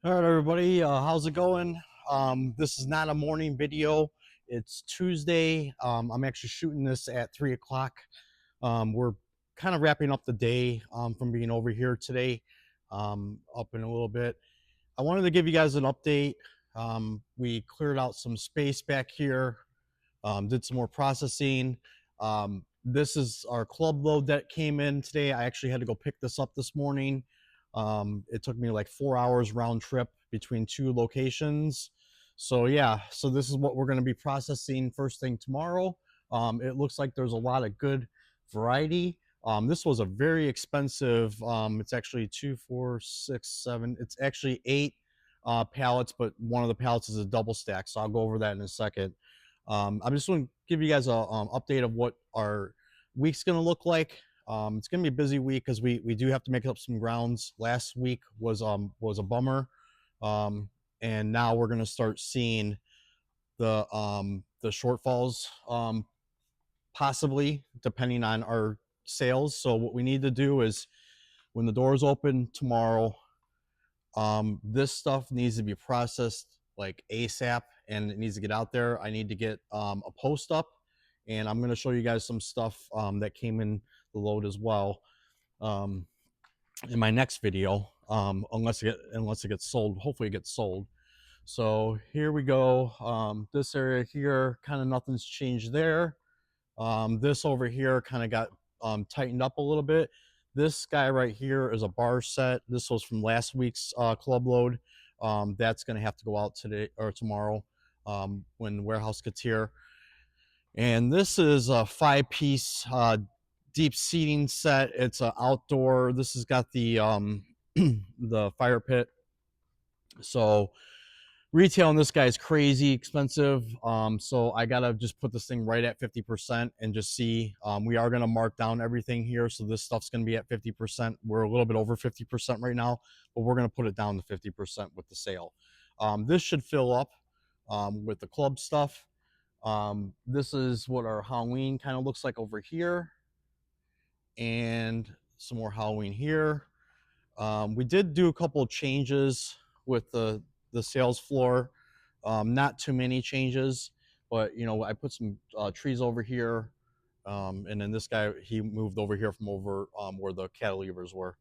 All right, everybody, how's it going? This is not a morning video. It's Tuesday. I'm actually shooting this at 3 o'clock. We're kind of wrapping up the day from being over here today, up in a little bit. I wanted to give you guys an update. We cleared out some space back here, did some more processing. This is our club load that came in today. I actually had to go pick this up this morning. It took me like 4 hours round trip between two locations. So yeah, so this is what we're going to be processing first thing tomorrow. It looks like there's a lot of good variety. This was a very expensive. It's actually 2, 4, 6, 7. It's actually 8 pallets, but one of the pallets is a double stack. So I'll go over that in a second. I'm just going to give you guys a update of what our week's going to look like. It's going to be a busy week because we do have to make up some grounds. Last week was a bummer, and now we're going to start seeing the shortfalls, possibly depending on our sales. So what we need to do is when the doors open tomorrow, this stuff needs to be processed like ASAP, and it needs to get out there. I need to get a post up, and I'm going to show you guys some stuff that came in the load as well in my next video, unless it gets sold. Hopefully it gets sold. So here we go. This area here, kind of nothing's changed there. This over here kind of got tightened up a little bit. This guy right here is a bar set. This was from last week's club load. That's going to have to go out today or tomorrow when the warehouse gets here. And this is a 5-piece deep seating set. It's an outdoor. This has got the the fire pit. So retail on this guy is crazy expensive. So I gotta just put this thing right at 50% and just see. We are gonna mark down everything here, so this stuff's gonna be at 50%. We're a little bit over 50% right now, but we're gonna put it down to 50% with the sale. This should fill up with the club stuff. This is what our Halloween kind of looks like over here, and some more Halloween here. We did do a couple of changes with the sales floor. Not too many changes, but you know, I put some trees over here, and then this guy, he moved over here from over where the cantilevers were.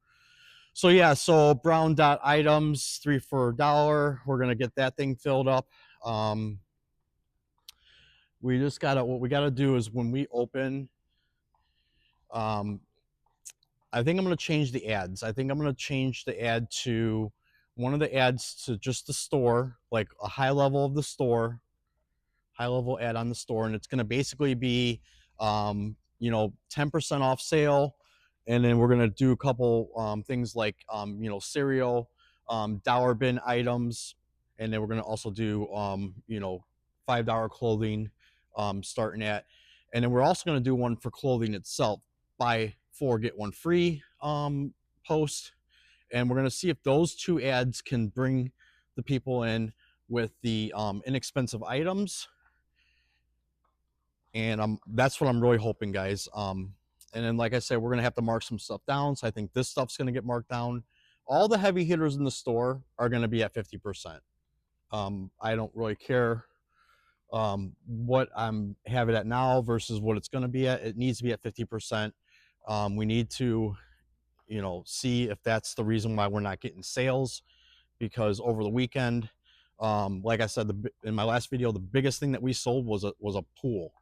So yeah, so brown dot items, 3 for $1. We're gonna get that thing filled up. We just gotta, what we gotta do is when we open, I think I'm going to change the ads. I think I'm going to change the ad to one of the ads to just the store, like a high level of the store, high level ad on the store. And it's going to basically be, 10% off sale. And then we're going to do a couple things like, cereal, dollar bin items. And then we're going to also do, $5 clothing starting at. And then we're also going to do one for clothing itself. Buy 4 get 1 free post, and we're going to see if those two ads can bring the people in with the inexpensive items, and that's what I'm really hoping, guys. And then, like I said, we're going to have to mark some stuff down, so I think this stuff's going to get marked down. All the heavy hitters in the store are going to be at 50%. I don't really care what I'm having at now versus what it's going to be at. It needs to be at 50%. We need to, see if that's the reason why we're not getting sales, because over the weekend, like I said in my last video, the biggest thing that we sold was a pool,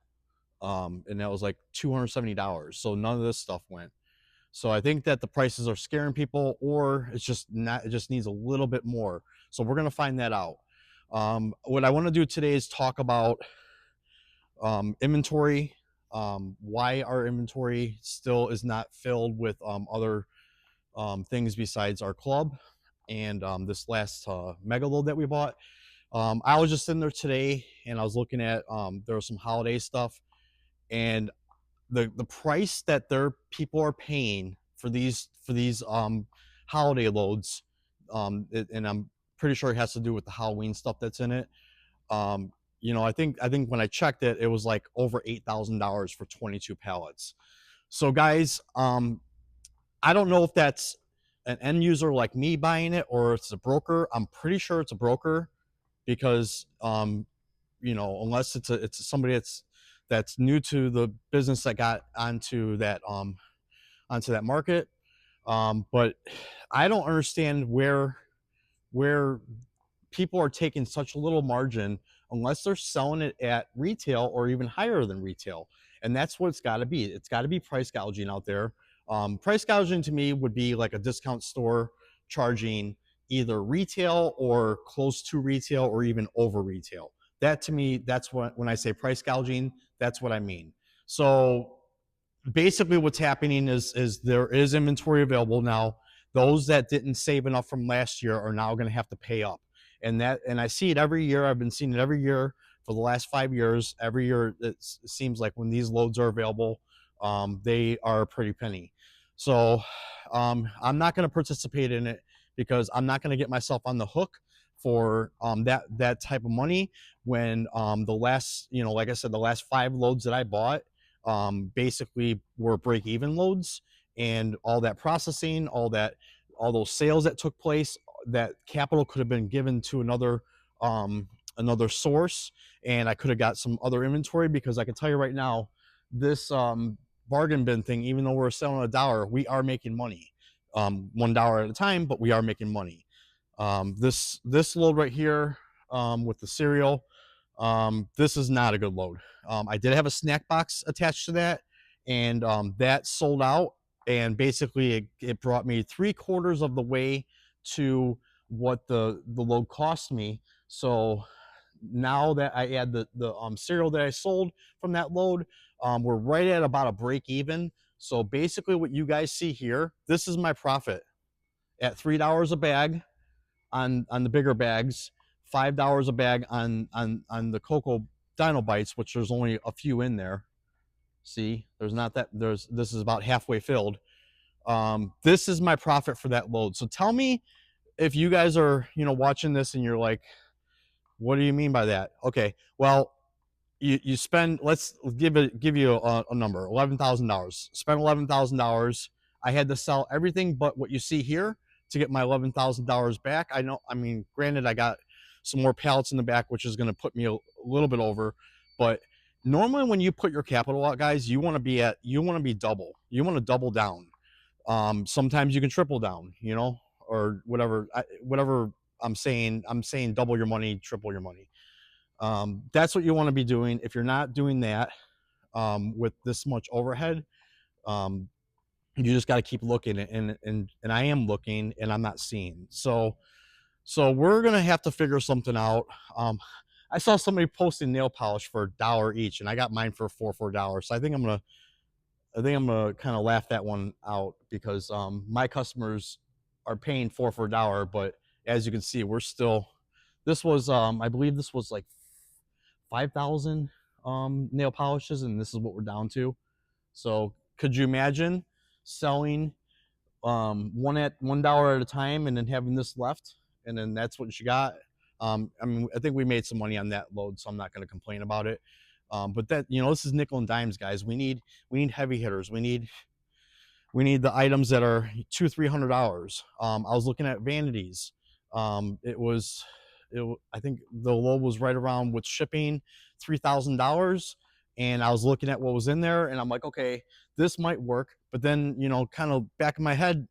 and that was like $270. So none of this stuff went. So I think that the prices are scaring people, or it's just not. It just needs a little bit more. So we're gonna find that out. What I want to do today is talk about inventory. Why our inventory still is not filled with other things besides our club and this last mega load that we bought. I was just in there today and I was looking at there was some holiday stuff, and the price that their people are paying for these holiday loads, and I'm pretty sure it has to do with the Halloween stuff that's in it. I think when I checked it, it was like over $8,000 for 22 pallets. So guys, I don't know if that's an end user like me buying it or it's a broker. I'm pretty sure it's a broker because unless it's somebody that's new to the business that got onto that market. But I don't understand where people are taking such a little margin unless they're selling it at retail or even higher than retail. And that's what it's got to be. It's got to be price gouging out there. Price gouging to me would be like a discount store charging either retail or close to retail or even over retail. That to me, that's what, when I say price gouging, that's what I mean. So basically what's happening is there is inventory available now. Those that didn't save enough from last year are now going to have to pay up, and I see it every year. I've been seeing it every year for the last 5 years. Every year it seems like when these loads are available, they are a pretty penny. So I'm not going to participate in it because I'm not going to get myself on the hook for that type of money when the last, like I said, the last 5 loads that I bought basically were break even loads, and all that processing, all those sales that took place, that capital could have been given to another source, and I could have got some other inventory because I can tell you right now, this bargain bin thing, even though we're selling $1, we are making money, $1 at a time, but we are making money. This load right here with the cereal, this is not a good load. I did have a snack box attached to that, and that sold out. And basically, it brought me 3/4 of the way to what the load cost me. So now that I add the cereal that I sold from that load, we're right at about a break even. So basically, what you guys see here, this is my profit at $3 a bag on the bigger bags, $5 a bag on the cocoa dino bites, which there's only a few in there. See, there's not that this is about halfway filled. This is my profit for that load. So tell me if you guys are watching this and you're like, what do you mean by that? Okay, well, you spend, let's give you a number, $11,000. Spend $11,000. I had to sell everything but what you see here to get my $11,000 back. I mean, granted, I got some more pallets in the back, which is going to put me a little bit over, but normally when you put your capital out, guys, you want to be double. You want to double down. Sometimes you can triple down, or whatever. Whatever I'm saying double your money, triple your money. That's what you want to be doing. If you're not doing that with this much overhead, you just got to keep looking, and I am looking, and I'm not seeing. So we're gonna have to figure something out. I saw somebody posting nail polish for $1 each, and I got mine for $4. So I think I'm gonna kind of laugh that one out because my customers are paying $4 for $1, but as you can see, we're still. This was I believe this was like 5,000 nail polishes, and this is what we're down to. So could you imagine selling one at $1 at a time and then having this left, and then that's what you got? I mean, I think we made some money on that load, so I'm not going to complain about it. But that, this is nickel and dimes, guys. We need heavy hitters. We need the items that are $200-300. I was looking at vanities. I think the low was right around with shipping $3,000, and I was looking at what was in there, and I'm like, okay, this might work. But then, kind of back in my head,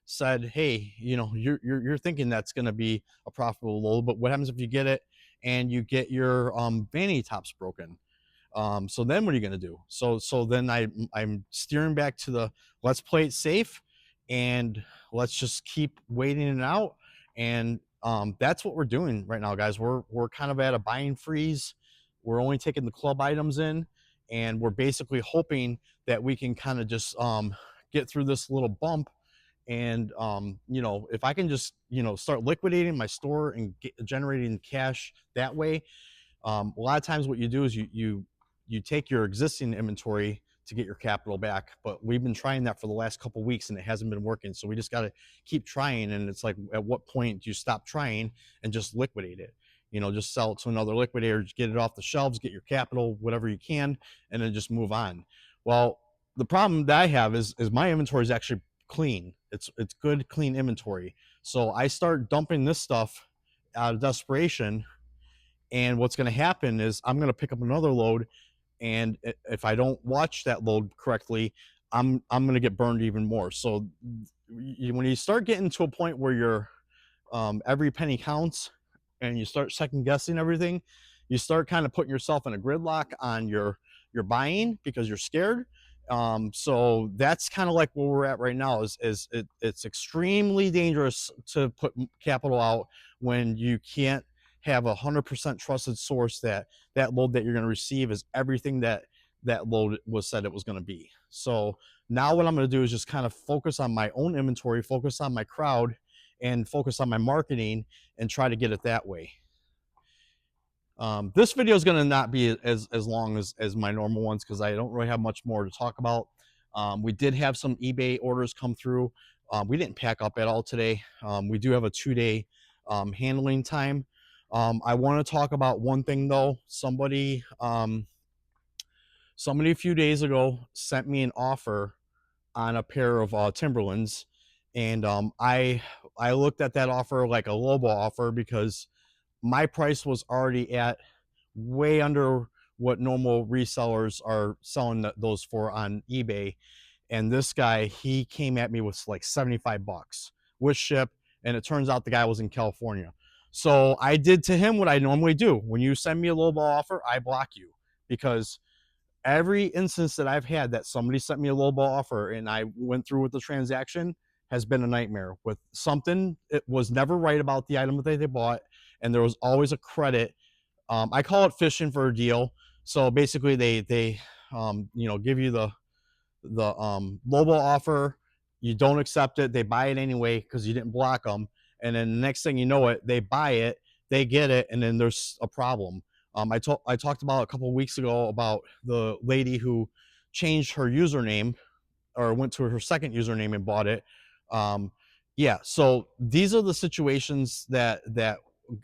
said, hey, you're thinking that's going to be a profitable load, but what happens if you get it and you get your vanity tops broken? So then what are you going to do? So then I'm steering back to the let's play it safe and let's just keep waiting it out. And that's what we're doing right now, guys. We're kind of at a buying freeze. We're only taking the club items in, and we're basically hoping that we can kind of just get through this little bump. And if I can just start liquidating my store and generating cash that way. A lot of times what you do is you take your existing inventory to get your capital back, but we've been trying that for the last couple of weeks and it hasn't been working. So we just got to keep trying. And it's like, at what point do you stop trying and just liquidate it? Just sell it to another liquidator, get it off the shelves, get your capital, whatever you can, and then just move on. Well, the problem that I have is my inventory is actually clean. It's good, clean inventory. So I start dumping this stuff out of desperation, and what's going to happen is I'm going to pick up another load, and if I don't watch that load correctly, I'm going to get burned even more. So when you start getting to a point where you're every penny counts, and you start second guessing everything, you start kind of putting yourself in a gridlock on your buying because you're scared. So that's kind of like where we're at right now. It's extremely dangerous to put capital out when you can't have 100% trusted source that that load that you're going to receive is everything that that load was said it was going to be. So now what I'm going to do is just kind of focus on my own inventory, focus on my crowd, and focus on my marketing and try to get it that way. This video is going to not be as long as my normal ones because I don't really have much more to talk about. We did have some eBay orders come through. We didn't pack up at all today. We do have a 2-day handling time. I want to talk about one thing though. Somebody a few days ago sent me an offer on a pair of Timberlands, and I looked at that offer like a lowball offer because my price was already at way under what normal resellers are selling those for on eBay. And this guy, he came at me with like 75 bucks with ship, and it turns out the guy was in California. So I did to him what I normally do. When you send me a lowball offer, I block you, because every instance that I've had that somebody sent me a lowball offer and I went through with the transaction has been a nightmare with something. It was never right about the item that they bought, and there was always a credit. I call it fishing for a deal. So basically, they give you the lowball offer. You don't accept it. They buy it anyway because you didn't block them. And then the next thing you know it, they buy it, they get it, and then there's a problem. I talked about a couple of weeks ago about the lady who changed her username, or went to her second username and bought it. Yeah, so these are the situations that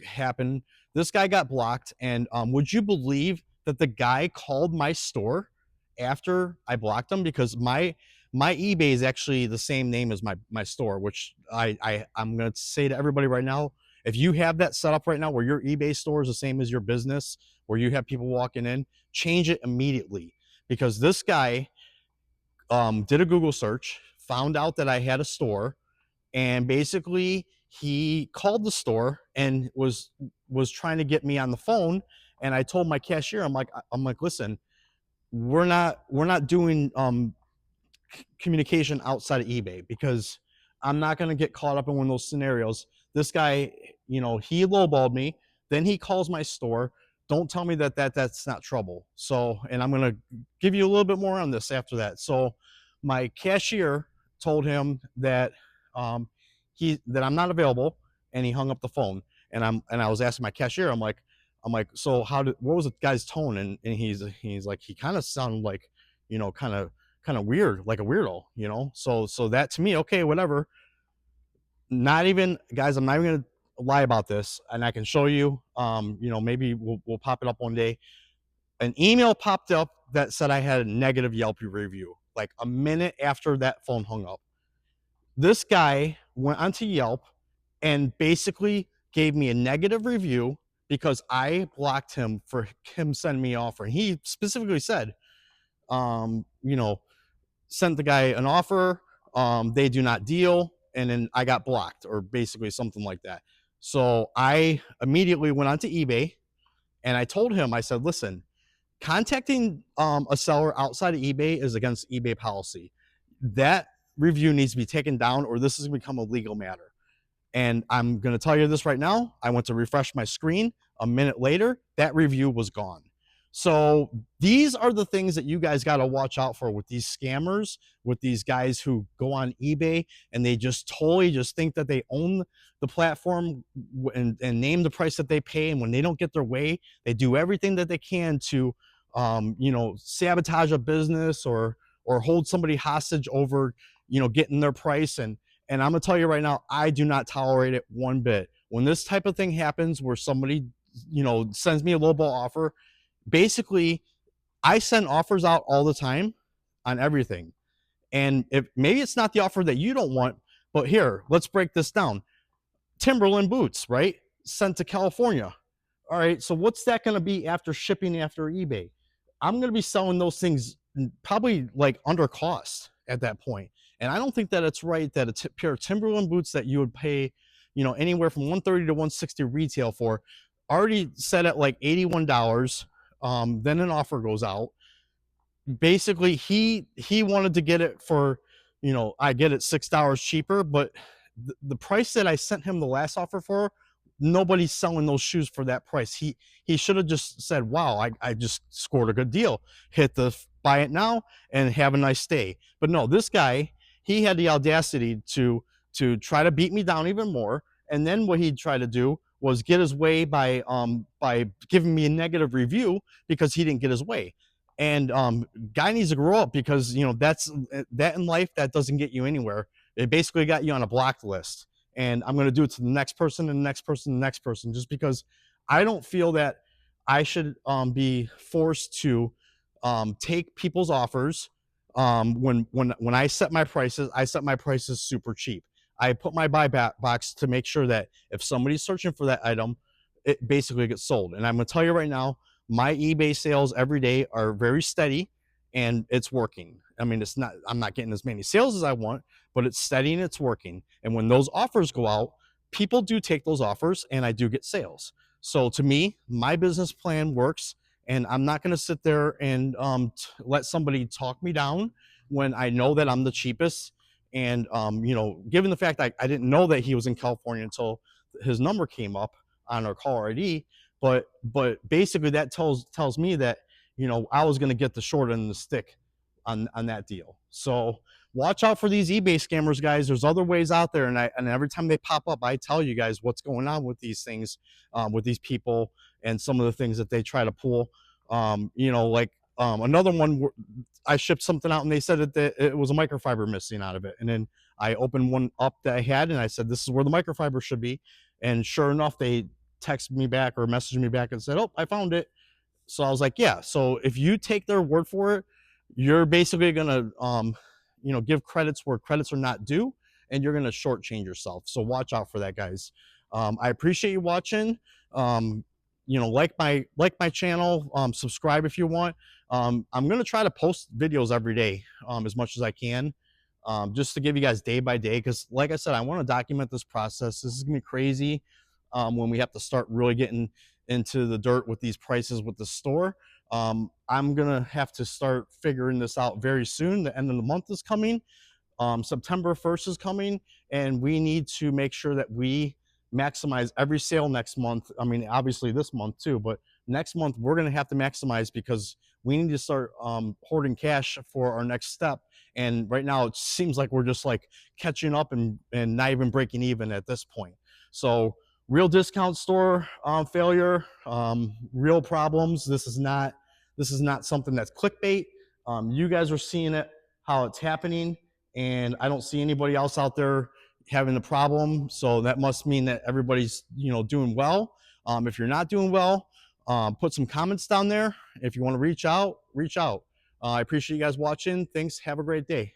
happen. This guy got blocked, and would you believe that the guy called my store after I blocked him? Because my eBay is actually the same name as my store, which I'm going to say to everybody right now, if you have that set up right now where your eBay store is the same as your business, where you have people walking in, change it immediately, because this guy did a Google search, found out that I had a store, and basically he called the store and was trying to get me on the phone. And I told my cashier, I'm like, listen, we're not doing communication outside of eBay, because I'm not going to get caught up in one of those scenarios. This guy, he lowballed me. Then he calls my store. Don't tell me that's not trouble. So, and I'm going to give you a little bit more on this after that. So my cashier told him that that I'm not available, and he hung up the phone. And I was asking my cashier, I'm like, so what was the guy's tone? And he's like, he kind of sounded like, kind of weird, like a weirdo, so that to me, okay, whatever. Not even, guys, I'm not even gonna lie about this, and I can show you. Maybe we'll pop it up one day. An email popped up that said I had a negative Yelp review like a minute after that phone hung up. This guy went onto Yelp and basically gave me a negative review because I blocked him for him sending me an offer. And he specifically said, sent the guy an offer, they do not deal, and then I got blocked, or basically something like that. So I immediately went onto eBay, and I told him, I said, listen, contacting a seller outside of eBay is against eBay policy. That review needs to be taken down, or this is going to become a legal matter. And I'm going to tell you this right now. I went to refresh my screen. A minute later, that review was gone. So these are the things that you guys got to watch out for with these scammers, with these guys who go on eBay and they just totally just think that they own the platform and name the price that they pay. And when they don't get their way, they do everything that they can to, sabotage a business, or hold somebody hostage over, getting their price. And I'm gonna tell you right now, I do not tolerate it one bit. When this type of thing happens, where somebody, sends me a lowball offer, basically, I send offers out all the time on everything. And if maybe it's not the offer that you don't want, but here, let's break this down. Timberland boots, right? Sent to California. All right, so what's that going to be after shipping after eBay? I'm going to be selling those things probably like under cost at that point. And I don't think that it's right that a pair of Timberland boots that you would pay, anywhere from 130 to 160 retail for, already set at like $81. Then an offer goes out. Basically, he wanted to get it for, I get it $6 cheaper, but the price that I sent him the last offer for, nobody's selling those shoes for that price. He should have just said, wow, I just scored a good deal, hit the buy it now and have a nice day. But no, this guy, he had the audacity to try to beat me down even more. And then what he tried to do was get his way by giving me a negative review because he didn't get his way. And guy needs to grow up, because that's that in life, that doesn't get you anywhere. It basically got you on a blocked list. And I'm going to do it to the next person and the next person and the next person, just because I don't feel that I should be forced to take people's offers. When I set my prices super cheap. I put my buy back box to make sure that if somebody's searching for that item, it basically gets sold. And I'm going to tell you right now, my eBay sales every day are very steady, and it's working. I mean, I'm not getting as many sales as I want, but it's steady and it's working. And when those offers go out, people do take those offers and I do get sales. So to me, my business plan works, and I'm not going to sit there and let somebody talk me down when I know that I'm the cheapest. And given the fact I didn't know that he was in California until his number came up on our caller ID, but basically that tells me that I was going to get the short end of the stick on that deal. So watch out for these eBay scammers, guys. There's other ways out there, and every time they pop up, I tell you guys what's going on with these things, with these people, and some of the things that they try to pull. Another one, I shipped something out and they said that it was a microfiber missing out of it, and then I opened one up that I had and I said, this is where the microfiber should be, and sure enough, they texted me back or messaged me back and said, oh, I found it. So I was like, yeah. So if you take their word for it, you're basically gonna give credits where credits are not due, and you're gonna shortchange yourself. So watch out for that, guys. I appreciate you watching. Like my channel, subscribe if you want. I'm gonna try to post videos every day, as much as I can, just to give you guys day by day, because like I said, I want to document this process. This is gonna be crazy when we have to start really getting into the dirt with these prices with the store. I'm gonna have to start figuring this out very soon. The end of the month is coming. September 1st is coming, and we need to make sure that we maximize every sale next month. I mean, obviously this month too, but next month we're going to have to maximize, because we need to start hoarding cash for our next step. And right now it seems like we're just like catching up and not even breaking even at this point. So real discount store failure, real problems. This is not something that's clickbait. You guys are seeing it, how it's happening, and I don't see anybody else out there having the problem. So that must mean that everybody's doing well. If you're not doing well, put some comments down there. If you want to reach out, reach out. I appreciate you guys watching. Thanks. Have a great day.